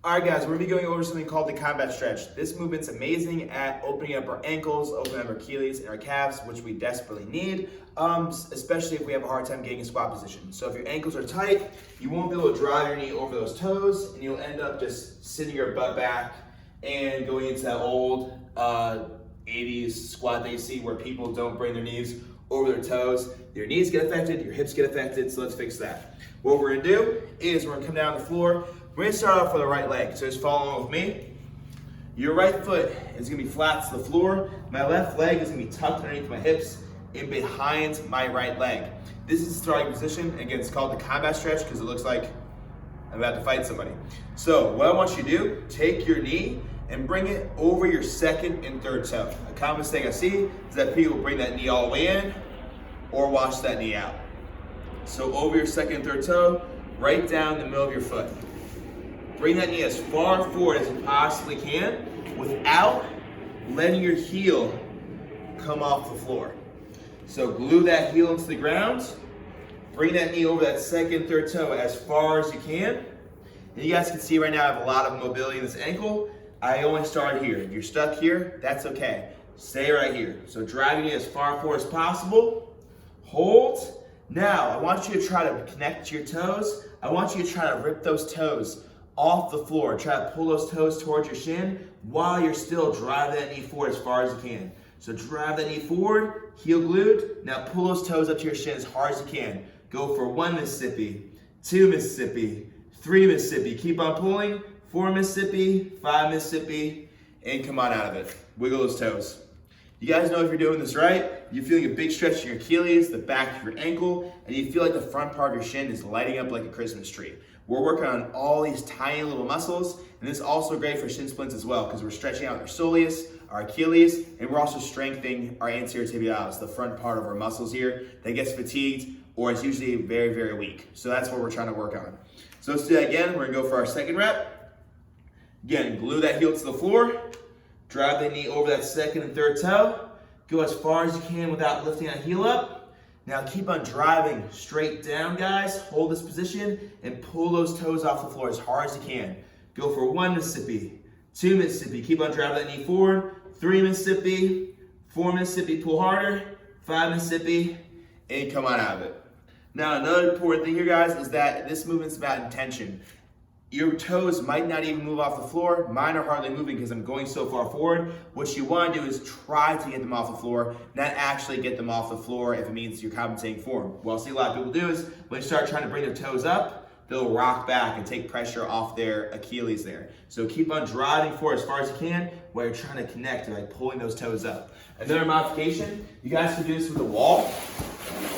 All right, guys, we're gonna be going over something called the combat stretch. This movement's amazing at opening up our ankles, opening up our Achilles and our calves, which we desperately need, especially if we have a hard time getting a squat position. So if your ankles are tight, you won't be able to drive your knee over those toes, and you'll end up just sitting your butt back and going into that old 80s squat that you see where people don't bring their knees over their toes. Your knees get affected, your hips get affected, so let's fix that. What we're gonna do is we're gonna come down on the floor. We're gonna start off with the right leg, so just follow along with me. Your right foot is gonna be flat to the floor. My left leg is gonna be tucked underneath my hips and behind my right leg. This is the starting position. Again, it's called the combat stretch because it looks like I'm about to fight somebody. So what I want you to do, take your knee and bring it over your second and third toe. A common mistake I see is that people bring that knee all the way in or wash that knee out. So over your second and third toe, right down the middle of your foot. Bring that knee as far forward as you possibly can without letting your heel come off the floor. So glue that heel into the ground. Bring that knee over that second, third toe as far as you can. And you guys can see right now I have a lot of mobility in this ankle. I only started here. If you're stuck here, that's okay. Stay right here. So drive your knee as far forward as possible. Hold. Now, I want you to try to connect your toes. I want you to try to rip those toes off the floor. Try to pull those toes towards your shin while you're still driving that knee forward as far as you can. So drive that knee forward, heel glued. Now pull those toes up to your shin as hard as you can. Go for 1 Mississippi, 2 Mississippi, 3 Mississippi. Keep on pulling. 4 Mississippi, 5 Mississippi, and come on out of it. Wiggle those toes. You guys know if you're doing this right, you're feeling a big stretch in your Achilles, the back of your ankle, and you feel like the front part of your shin is lighting up like a Christmas tree. We're working on all these tiny little muscles, and this is also great for shin splints as well, because we're stretching out our soleus, our Achilles, and we're also strengthening our anterior tibialis, the front part of our muscles here that gets fatigued or is usually very, very weak. So that's what we're trying to work on. So let's do that again. We're gonna go for our second rep. Again, glue that heel to the floor. Drive the knee over that second and third toe. Go as far as you can without lifting that heel up. Now keep on driving straight down, guys. Hold this position and pull those toes off the floor as hard as you can. Go for 1 Mississippi, 2 Mississippi. Keep on driving that knee forward. 3 Mississippi, 4 Mississippi, pull harder. 5 Mississippi, and come on out of it. Now another important thing here, guys, is that this movement's about intention. Your toes might not even move off the floor. Mine are hardly moving because I'm going so far forward. What you want to do is try to get them off the floor, not actually get them off the floor if it means you're compensating for them. What I'll see a lot of people do is when they start trying to bring their toes up, they'll rock back and take pressure off their Achilles there. So keep on driving forward as far as you can while you're trying to connect by pulling those toes up. Another modification, you guys can do this with the wall.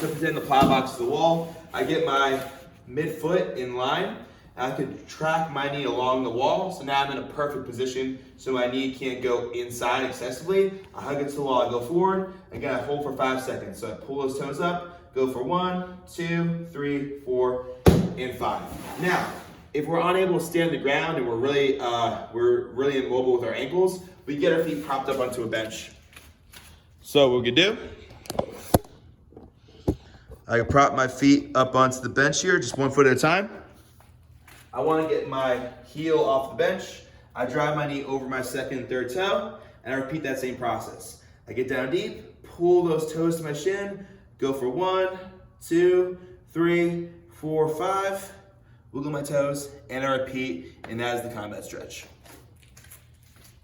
So pretend the plow box is the wall. I get my midfoot in line. I could track my knee along the wall, so now I'm in a perfect position so my knee can't go inside excessively. I hug it to the wall, I go forward, again I hold for 5 seconds. So I pull those toes up, go for 1, 2, 3, 4, and 5. Now, if we're unable to stay on the ground and we're really immobile with our ankles, we get our feet propped up onto a bench. So what we can do, I can prop my feet up onto the bench here, just 1 foot at a time. I want to get my heel off the bench. I drive my knee over my second and third toe, and I repeat that same process. I get down deep, pull those toes to my shin, go for 1, 2, 3, 4, 5, wiggle my toes, and I repeat, and that is the combat stretch.